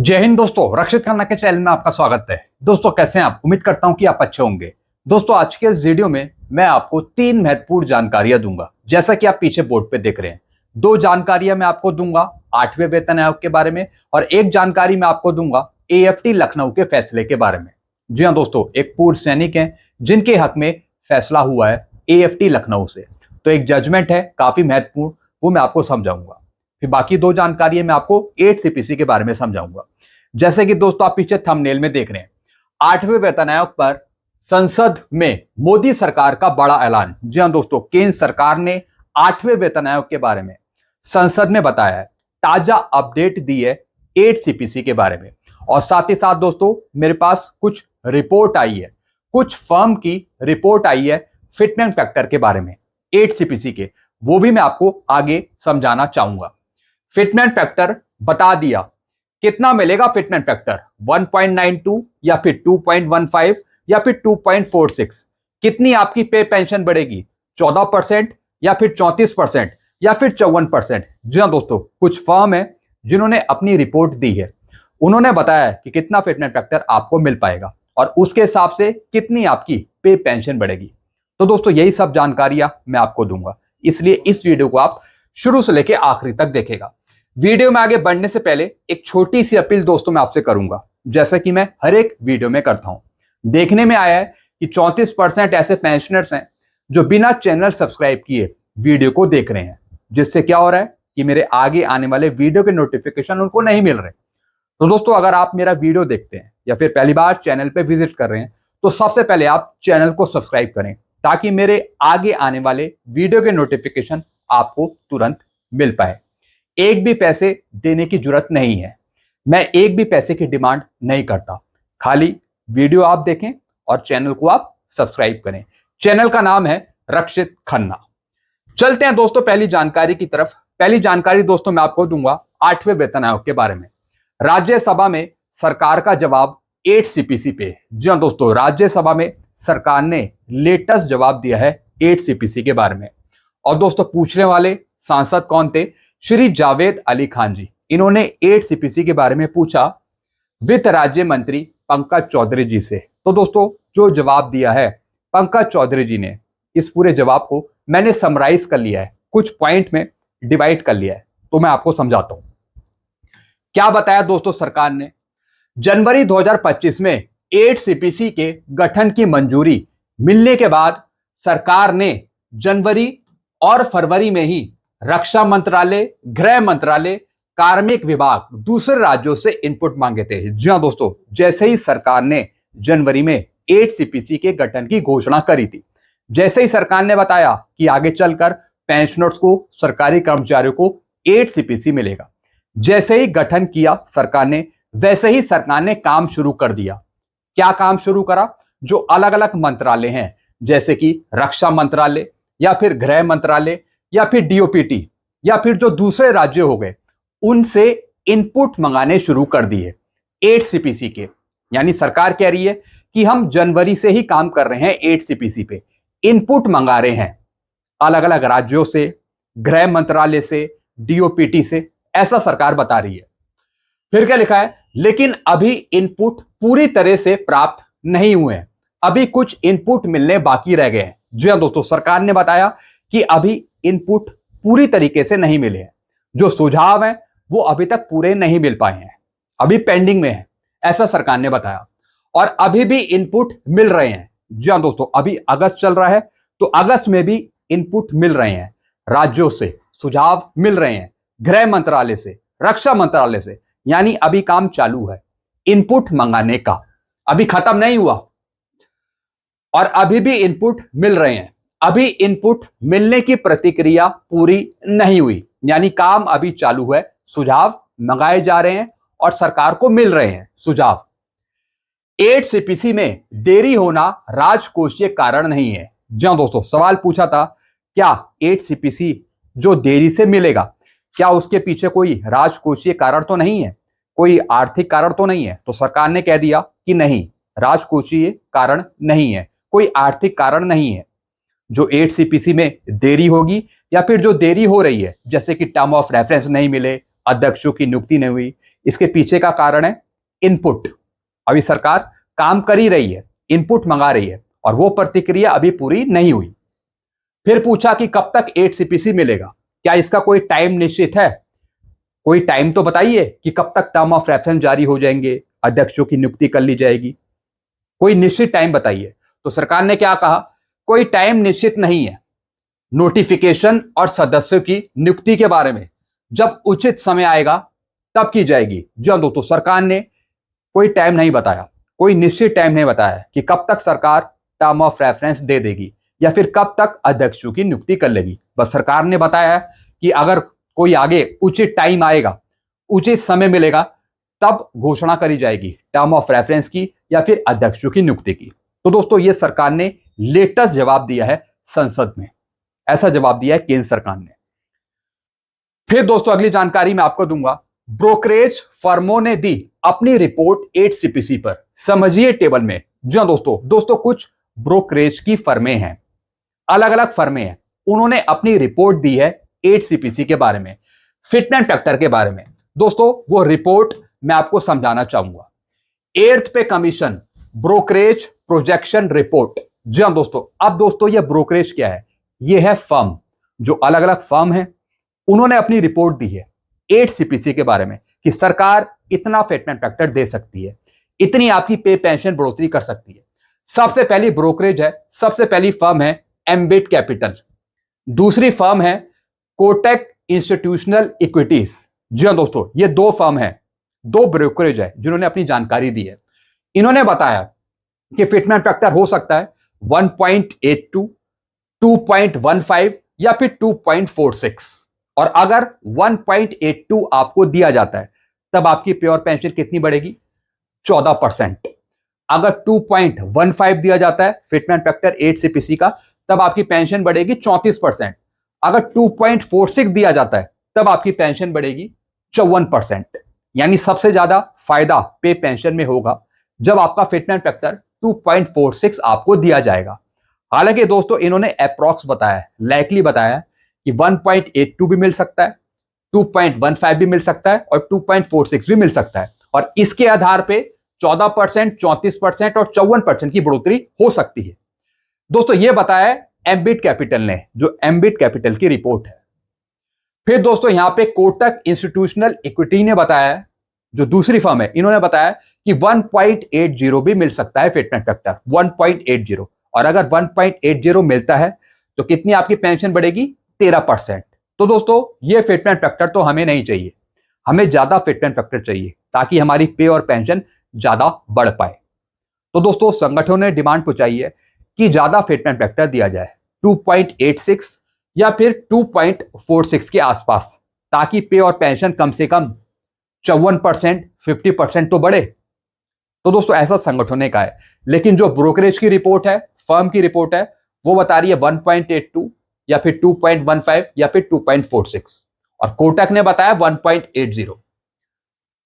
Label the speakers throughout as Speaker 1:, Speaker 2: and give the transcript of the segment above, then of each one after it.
Speaker 1: जय हिंद दोस्तों, रक्षित खन्ना के चैनल में आपका स्वागत है। दोस्तों कैसे हैं आप? उम्मीद करता हूं कि आप अच्छे होंगे। दोस्तों आज के इस वीडियो में मैं आपको 3 महत्वपूर्ण जानकारियां दूंगा। जैसा कि आप पीछे बोर्ड पे देख रहे हैं, 2 जानकारियां मैं आपको दूंगा 8वें वेतन आयोग के बारे में और एक जानकारी मैं आपको दूंगा एएफटी लखनऊ के फैसले के बारे में। जी हाँ दोस्तों, एक पूर्व सैनिक है जिनके हक में फैसला हुआ है एएफटी लखनऊ से, तो एक जजमेंट है काफी महत्वपूर्ण, वो मैं आपको समझाऊंगा। फिर बाकी 2 जानकारी मैं आपको 8 सीपीसी के बारे में समझाऊंगा। जैसे कि दोस्तों आप पीछे थंबनेल में देख रहे हैं, 8वें वेतन आयोग पर संसद में मोदी सरकार का बड़ा ऐलान। जी हां दोस्तों, केंद्र सरकार ने 8वें वेतन आयोग के बारे में संसद में बताया है, ताजा अपडेट दी है 8 सीपीसी के बारे में। और साथ ही साथ दोस्तों मेरे पास कुछ रिपोर्ट आई है, कुछ फर्म की रिपोर्ट आई है फिटमेंट फैक्टर के बारे में 8 सीपीसी के, वो भी मैं आपको आगे समझाना चाहूंगा। फिटमेंट फैक्टर बता दिया, कितना मिलेगा फिटमेंट फैक्टर? 1.92 या फिर 2.15 या फिर 2.46? कितनी आपकी पे पेंशन बढ़ेगी? 14% या फिर 34% या फिर 54%? जी हाँ दोस्तों, कुछ फर्म है जिन्होंने अपनी रिपोर्ट दी है, उन्होंने बताया है कि कितना फिटमेंट फैक्टर आपको मिल पाएगा और उसके हिसाब से कितनी आपकी पे पेंशन बढ़ेगी। तो दोस्तों यही सब जानकारियां मैं आपको दूंगा, इसलिए इस वीडियो को आप शुरू से लेकर आखिरी तक देखेगा। वीडियो में आगे बढ़ने से पहले एक छोटी सी अपील दोस्तों मैं आपसे करूंगा, जैसा कि मैं हर एक वीडियो में करता हूं। देखने में आया है कि 34% ऐसे पेंशनर्स हैं जो बिना चैनल सब्सक्राइब किए वीडियो को देख रहे हैं, जिससे क्या हो रहा है कि मेरे आगे आने वाले वीडियो के नोटिफिकेशन उनको नहीं मिल रहे। तो दोस्तों अगर आप मेरा वीडियो देखते हैं या फिर पहली बार चैनल पर विजिट कर रहे हैं, तो सबसे पहले आप चैनल को सब्सक्राइब करें ताकि मेरे आगे आने वाले वीडियो के नोटिफिकेशन आपको तुरंत मिल पाए। एक भी पैसे देने की जरूरत नहीं है, मैं एक भी पैसे की डिमांड नहीं करता, खाली वीडियो आप देखें और चैनल को आप सब्सक्राइब करें। चैनल का नाम है रक्षित खन्ना। चलते हैं दोस्तों पहली जानकारी की तरफ। पहली जानकारी दोस्तों मैं आपको दूंगा 8वें वेतन आयोग के बारे में। राज्यसभा में सरकार का जवाब 8 सीपीसी पे। जी हाँ दोस्तों, राज्यसभा में सरकार ने लेटेस्ट जवाब दिया है 8 सीपीसी के बारे में। और दोस्तों पूछने वाले सांसद कौन थे? श्री जावेद अली खान जी। इन्होंने 8 सीपीसी के बारे में पूछा वित्त राज्य मंत्री पंकज चौधरी जी से। तो दोस्तों जो जवाब दिया है पंकज चौधरी जी ने, इस पूरे जवाब को मैंने समराइज कर लिया है, कुछ पॉइंट में डिवाइड कर लिया है, तो मैं आपको समझाता हूं। क्या बताया दोस्तों सरकार ने? जनवरी 2025 में 8 सीपीसी के गठन की मंजूरी मिलने के बाद सरकार ने जनवरी और फरवरी में ही रक्षा मंत्रालय, गृह मंत्रालय, कार्मिक विभाग, दूसरे राज्यों से इनपुट मांगे थे। जी हाँ दोस्तों, जैसे ही सरकार ने जनवरी में 8 सीपीसी के गठन की घोषणा करी थी, जैसे ही सरकार ने बताया कि आगे चलकर पेंशनर्स को, सरकारी कर्मचारियों को 8 सीपीसी मिलेगा, जैसे ही गठन किया सरकार ने, वैसे ही सरकार ने काम शुरू कर दिया। क्या काम शुरू करा? जो अलग अलग मंत्रालय हैं, जैसे कि रक्षा मंत्रालय या फिर गृह मंत्रालय या फिर डीओपीटी या फिर जो दूसरे राज्य हो गए, उनसे इनपुट मंगाने शुरू कर दिए 8 सीपीसी के। यानी सरकार कह रही है कि हम जनवरी से ही काम कर रहे हैं 8 सीपीसी पे, इनपुट मंगा रहे हैं अलग अलग राज्यों से, गृह मंत्रालय से, डीओपीटी से, ऐसा सरकार बता रही है। फिर क्या लिखा है? लेकिन अभी इनपुट पूरी तरह से प्राप्त नहीं हुए हैं, अभी कुछ इनपुट मिलने बाकी रह गए हैं। जी हाँ दोस्तों, सरकार ने बताया कि अभी इनपुट पूरी तरीके से नहीं मिले हैं, जो सुझाव हैं वो अभी तक पूरे नहीं मिल पाए हैं, अभी पेंडिंग में है, ऐसा सरकार ने बताया। और अभी भी इनपुट मिल रहे हैं। जी हाँ दोस्तों, अभी अगस्त चल रहा है, तो अगस्त में भी इनपुट मिल रहे हैं, राज्यों से सुझाव मिल रहे हैं, गृह मंत्रालय से, रक्षा मंत्रालय से, यानी अभी काम चालू है इनपुट मंगाने का, अभी खत्म नहीं हुआ और अभी भी इनपुट मिल रहे हैं। अभी इनपुट मिलने की प्रतिक्रिया पूरी नहीं हुई, यानी काम अभी चालू है, सुझाव मंगाए जा रहे हैं और सरकार को मिल रहे हैं सुझाव। 8 सीपीसी में देरी होना राजकोषीय कारण नहीं है। जी हाँ दोस्तों, सवाल पूछा था क्या 8 सीपीसी जो देरी से मिलेगा, क्या उसके पीछे कोई राजकोषीय कारण तो नहीं है, कोई आर्थिक कारण तो नहीं है? तो सरकार ने कह दिया कि नहीं, राजकोषीय कारण नहीं है, कोई आर्थिक कारण नहीं है। जो 8 सीपीसी में देरी होगी या फिर जो देरी हो रही है, जैसे कि टर्म ऑफ रेफरेंस नहीं मिले, अध्यक्षों की नियुक्ति नहीं हुई, इसके पीछे का कारण है इनपुट। अभी सरकार काम कर ही रही है, इनपुट मंगा रही है और वो प्रतिक्रिया अभी पूरी नहीं हुई। फिर पूछा कि कब तक 8 सीपीसी मिलेगा, क्या इसका कोई टाइम निश्चित है? कोई टाइम तो बताइए कि कब तक टर्म ऑफ रेफरेंस जारी हो जाएंगे, अध्यक्षों की नियुक्ति कर ली जाएगी, कोई निश्चित टाइम बताइए। तो सरकार ने क्या कहा, कोई टाइम निश्चित नहीं है, नोटिफिकेशन और सदस्यों की नियुक्ति के बारे में जब उचित समय आएगा तब की जाएगी। जी दोस्तों, सरकार ने कोई टाइम नहीं बताया, कोई निश्चित टाइम नहीं बताया कि कब तक सरकार टर्म ऑफ रेफरेंस दे देगी या फिर कब तक अध्यक्षों की नियुक्ति कर लेगी। बस सरकार ने बताया कि अगर कोई आगे उचित टाइम आएगा, उचित समय मिलेगा, तब घोषणा करी जाएगी टर्म ऑफ रेफरेंस की या फिर अध्यक्षों की नियुक्ति की। तो दोस्तों, ये सरकार ने लेटेस्ट जवाब दिया है संसद में, ऐसा जवाब दिया है केंद्र सरकार ने। फिर दोस्तों अगली जानकारी मैं आपको दूंगा, ब्रोकरेज फर्मों ने दी अपनी रिपोर्ट 8 सीपीसी पर, समझिए टेबल में। जी हाँ दोस्तों कुछ ब्रोकरेज की फर्में हैं, अलग अलग फर्में हैं, उन्होंने अपनी रिपोर्ट दी है 8 सीपीसी के बारे में, फिटनेस फैक्टर के बारे में। दोस्तों वो रिपोर्ट मैं आपको समझाना चाहूंगा। 8th pay commission brokerage projection report. जी हाँ दोस्तों, अब दोस्तों ये ब्रोकरेज क्या है? ये है फर्म, जो अलग अलग फर्म है, उन्होंने अपनी रिपोर्ट दी है 8 सीपीसी के बारे में कि सरकार इतना फिटनेस फैक्टर दे सकती है, इतनी आपकी पे पेंशन बढ़ोतरी कर सकती है। सबसे पहली ब्रोकरेज है, सबसे पहली फर्म है एम्बिट कैपिटल, दूसरी फर्म है कोटक इंस्टीट्यूशनल इक्विटीज। जी हाँ दोस्तों, ये दो फर्म है, दो ब्रोकरेज है जिन्होंने अपनी जानकारी दी है। इन्होंने बताया कि फिटनेस फैक्टर हो सकता है 1.82, 2.15 या फिर 2.46, और अगर 1.82 आपको दिया जाता है तब आपकी प्योर पेंशन कितनी बढ़ेगी? 14%। अगर 2.15 दिया जाता है फिटनेस फैक्टर 8 सीपीसी का, तब आपकी पेंशन बढ़ेगी 34%। अगर 2.46 दिया जाता है तब आपकी पेंशन बढ़ेगी 54%। यानी सबसे ज्यादा फायदा पे पेंशन में होगा जब आपका फिटनेस फैक्टर 2.46 आपको दिया जाएगा। हालांकि दोस्तों इन्होंने अप्रॉक्स बताया, लाइकली बताया कि 1.82 भी मिल सकता है, 2.15 भी मिल सकता है और 2.46 भी मिल सकता है, और इसके आधार पे 14%, 34% और 54% की बढ़ोतरी हो सकती है। दोस्तों ये बताया एम्बिट कैपिटल ने, जो एम्बिट कैपिटल की रिपोर्ट है। फिर दोस्तों यहां पे कोटक इंस्टीट्यूशनल इक्विटी ने बताया, जो दूसरी फर्म है, इन्होंने बताया कि 1.80 भी मिल सकता है फिटनेस फैक्टर, 1.80, और अगर 1.80 मिलता है तो कितनी आपकी पेंशन बढ़ेगी? 13%। तो दोस्तों ये फिटनेस फैक्टर तो हमें नहीं चाहिए, हमें ज्यादा फिटनेस फैक्टर चाहिए ताकि हमारी पे और पेंशन ज्यादा बढ़ पाए। तो दोस्तों संगठनों ने डिमांड पहुंचाई है कि ज्यादा फिटनेस फैक्टर दिया जाए, 2.86 या फिर 2.46 के आसपास, ताकि पे और पेंशन कम से कम 54%, 50% तो बढ़े। तो दोस्तों ऐसा संगठन ने कहा है, लेकिन जो ब्रोकरेज की रिपोर्ट है, फर्म की रिपोर्ट है, वो बता रही है 1.82 या फिर 2.15 या फिर 2.46, और कोटक ने बताया 1.80।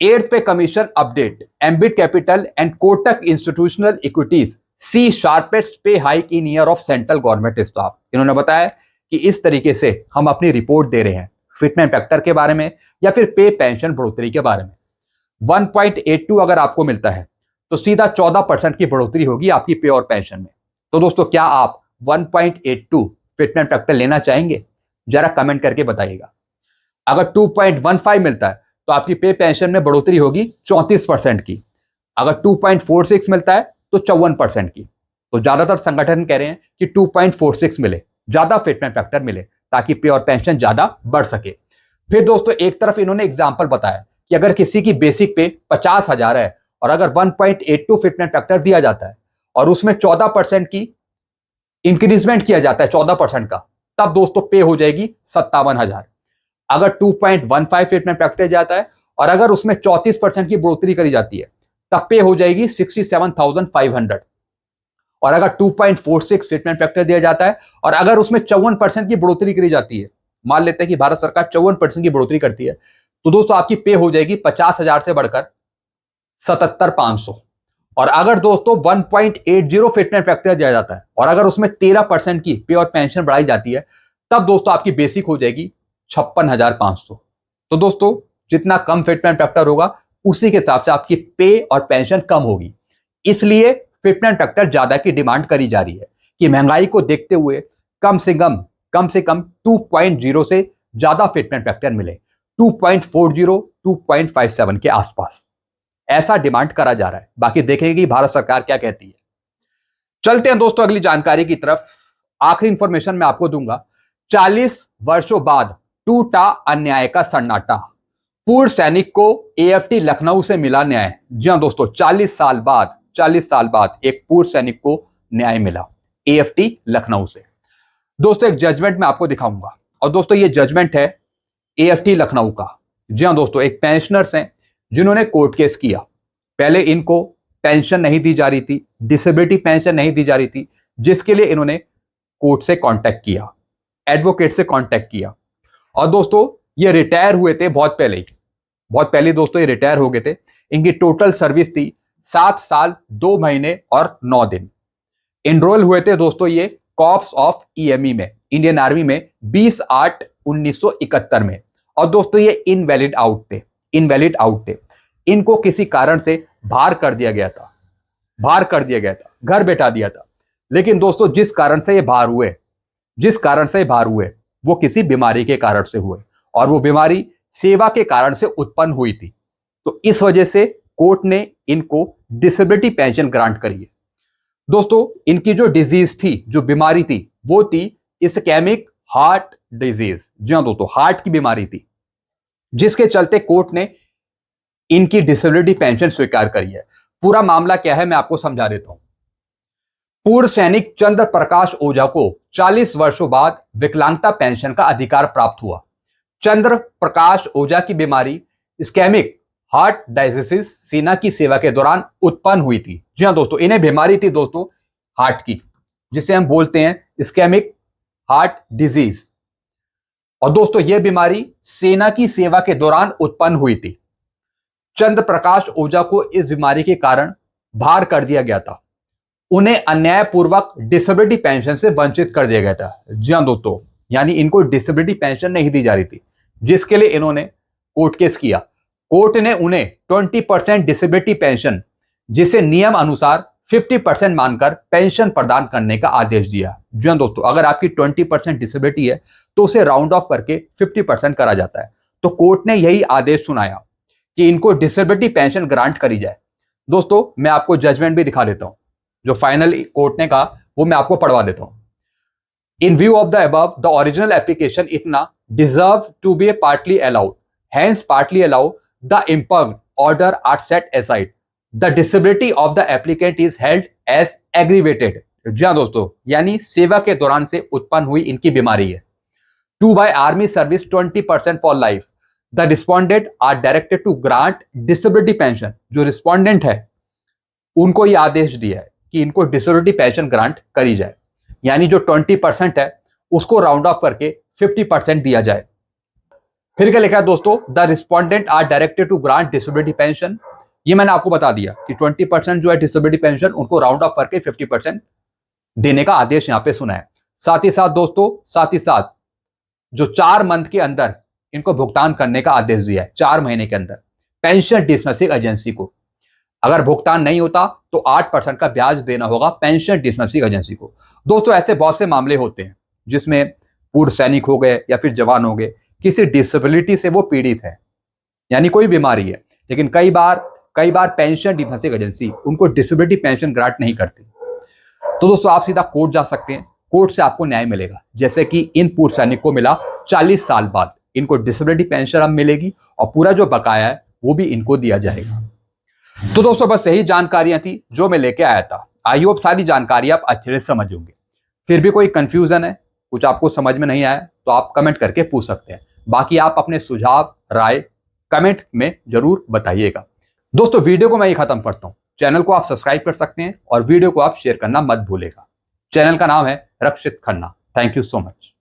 Speaker 1: 8th pay commission update, ambit capital and Kotak institutional equities see sharpest pay hike in year of central government staff. इन्होंने बताया कि इस तरीके से हम अपनी रिपोर्ट दे रहे हैं फिटनेस फैक्टर के बारे में या फिर पे पेंशन बढ़ोतरी के बारे में। 1.82 अगर आपको मिलता है तो सीधा 14% की बढ़ोतरी होगी आपकी पे और पेंशन में। तो दोस्तों क्या आप 1.82 फिटनेस फैक्टर लेना चाहेंगे? जरा कमेंट करके बताइएगा। अगर 2.15 मिलता है तो आपकी पे पेंशन में बढ़ोतरी होगी 34% की, अगर 2.46 मिलता है तो 54% की। तो ज्यादातर संगठन कह रहे हैं कि 2.46 मिले, ज्यादा फिटनेस फैक्टर मिले, ताकि पे और पेंशन ज्यादा बढ़ सके। फिर दोस्तों एक तरफ इन्होंने एग्जाम्पल बताया कि अगर किसी की बेसिक पे 50,000 है और अगर 1.82 फिटनेस फैक्टर दिया जाता है और उसमें 14% की इंक्रीजमेंट किया जाता है, 14% का, तब दोस्तों पे हो जाएगी 57,000। अगर 2.15 फिटनेस फैक्टर जाता है और अगर उसमें 34% की बढ़ोतरी करी जाती है तब पे हो जाएगी 67,500, और अगर 2.46 फिटनेस फैक्टर दिया जाता है और अगर उसमें 54% की बढ़ोतरी करी जाती है, मान लेते हैं कि भारत सरकार 54% की बढ़ोतरी करती है, तो दोस्तों आपकी पे हो जाएगी 50,000 से बढ़कर 77,500। और अगर दोस्तों 1.80 फिटनेस फैक्टर दिया जाता है और अगर उसमें 13% की पे और पेंशन बढ़ाई जाती है, तब दोस्तों आपकी बेसिक हो जाएगी 56,500। तो दोस्तों जितना कम फिटनेस फैक्टर होगा उसी के हिसाब से आपकी पे और पेंशन कम होगी। इसलिए फिटमेंट फैक्टर ज्यादा की डिमांड करी जा रही है कि महंगाई को देखते हुए कम से कम 2.0 से ज्यादा फिटमेंट फैक्टर मिले, 2.40 2.57 के आसपास ऐसा डिमांड करा जा रहा है। बाकी देखेंगे कि भारत सरकार क्या कहती है। चलते हैं दोस्तों अगली जानकारी की तरफ। आखिरी इंफॉर्मेशन मैं आपको दूंगा। 40 वर्षों बाद टूटा अन्याय का सन्नाटा, पूर्व सैनिक को एएफटी लखनऊ से मिला न्याय। जी हां दोस्तों, 40 साल बाद एक पूर्व सैनिक को न्याय मिला एएफटी लखनऊ से। दोस्तों एक जजमेंट मैं आपको दिखाऊंगा, और दोस्तों ये जजमेंट है एएफटी लखनऊ का। जी हां दोस्तों, एक पेंशनर्स हैं जिन्होंने कोर्ट केस किया। पहले इनको पेंशन नहीं दी जा रही थी, डिसेबिलिटी पेंशन नहीं दी जा रही थी, जिसके लिए इन्होंने कोर्ट से कांटेक्ट किया, एडवोकेट से कांटेक्ट किया। और दोस्तों ये रिटायर हुए थे बहुत पहले दोस्तों ये रिटायर हो गए थे। इनकी टोटल सर्विस थी 7 साल 2 महीने और 9 दिन। एनरोल हुए थे दोस्तों ये कॉर्प्स ऑफ ईएमई में, इंडियन आर्मी में 20/8/1971 में। और दोस्तों ये इनवैलिड आउट थे। इनको किसी कारण से बाहर कर दिया गया था, घर बैठा दिया था। लेकिन दोस्तों जिस कारण से ये बाहर हुए वो किसी बीमारी के कारण से हुए, और वो बीमारी सेवा के कारण से उत्पन्न हुई थी। तो इस वजह से कोर्ट ने इनको डिसेबिलिटी पेंशन ग्रांट करी है। दोस्तों इनकी जो डिजीज थी, जो बीमारी थी, वो थी इस्केमिक हार्ट डिजीज। जी हां दोस्तों, हार्ट की बीमारी थी, जिसके चलते कोर्ट ने इनकी डिसेबिलिटी पेंशन स्वीकार करी है। पूरा मामला क्या है मैं आपको समझा देता हूं। पूर्व सैनिक चंद्र प्रकाश ओझा को 40 वर्षों बाद विकलांगता पेंशन का अधिकार प्राप्त हुआ। चंद्र प्रकाश ओझा की बीमारी इस्केमिक हार्ट डायलिसिस सेना की सेवा के दौरान उत्पन्न हुई थी। जी हां दोस्तों, इन्हें बीमारी थी दोस्तों हार्ट की, जिसे हम बोलते हैं इस्केमिक हार्ट डिजीज। और दोस्तों यह बीमारी सेना की सेवा के दौरान उत्पन्न हुई थी। चंद्र प्रकाश ओझा को इस बीमारी के कारण बाहर कर दिया गया था। उन्हें अन्यायपूर्वक डिसेबिलिटी पेंशन से वंचित कर दिया गया था। जी हां दोस्तों, यानी इनको डिसेबिलिटी पेंशन नहीं दी जा रही थी, जिसके लिए इन्होंने कोर्ट केस किया। कोर्ट ने उन्हें 20% डिसेबिलिटी पेंशन, जिसे नियम अनुसार 50% मानकर पेंशन प्रदान करने का आदेश दिया। जी हां दोस्तों, अगर आपकी 20% डिसेबिलिटी है तो उसे राउंड ऑफ करके 50% करा जाता है। तो कोर्ट ने यही आदेश सुनाया कि इनको डिसेबिलिटी पेंशन ग्रांट करी जाए। दोस्तों मैं आपको जजमेंट भी दिखा देता हूं, जो फाइनल कोर्ट ने कहा वो मैं आपको पढ़वा देता हूं। In view of the above, the original application इतना deserve to be partly allowed, hence partly allow the impugned order are set aside, the disability of the applicant is held as aggrieved. जी हां दोस्तों, यानी सेवा के दौरान से उत्पन्न हुई इनकी बीमारी है। To by army service 20% for life, the respondent are directed to grant disability pension. जो रिस्पॉन्डेंट है उनको यह आदेश दिया है कि इनको डिसेबिलिटी पेंशन ग्रांट करी जाए, यानी जो 20% है उसको राउंड ऑफ करके 50% दिया जाए। फिर क्या लिखा है दोस्तों, the respondent are directed to grant disability pension. ये मैंने आपको बता दिया कि 20% जो है डिसेबिलिटी पेंशन, उनको राउंड ऑफ करके 50% देने का आदेश यहां पे सुना है। साथ ही साथ जो 4 मंथ के अंदर इनको भुगतान करने का आदेश दिया है, 4 महीने के अंदर पेंशन डिस्बर्सिंग एजेंसी को। अगर भुगतान नहीं होता तो 8% का ब्याज देना होगा पेंशन डिस्बर्सिंग एजेंसी को। दोस्तों ऐसे बहुत से मामले होते हैं जिसमें पूर्व सैनिक हो गए या फिर जवान हो गए, किसी डिसेबिलिटी से वो पीड़ित है, यानी कोई बीमारी है, लेकिन कई बार पेंशन डिस्बर्सिंग एजेंसी उनको डिसेबिलिटी पेंशन ग्रांट नहीं करती। तो दोस्तों आप सीधा कोर्ट जा सकते हैं, कोर्ट से आपको न्याय मिलेगा। जैसे कि इन पूर्व सैनिक को मिला 40 साल बाद, इनको डिसेबिलिटी पेंशन अब मिलेगी और पूरा जो बकाया है वो भी इनको दिया जाएगा। तो दोस्तों बस यही जानकारियां थी जो मैं लेके आया था। आई होप सारी जानकारी आप अच्छे से समझ होंगे। फिर भी कोई कंफ्यूजन है, कुछ आपको समझ में नहीं आया, तो आप कमेंट करके पूछ सकते हैं। बाकी आप अपने सुझाव राय कमेंट में जरूर बताइएगा। दोस्तों वीडियो को मैं ये खत्म करता हूं। चैनल को आप सब्सक्राइब कर सकते हैं और वीडियो को आप शेयर करना मत भूलेगा। चैनल का नाम है Rakshit Khanna. Thank you so much.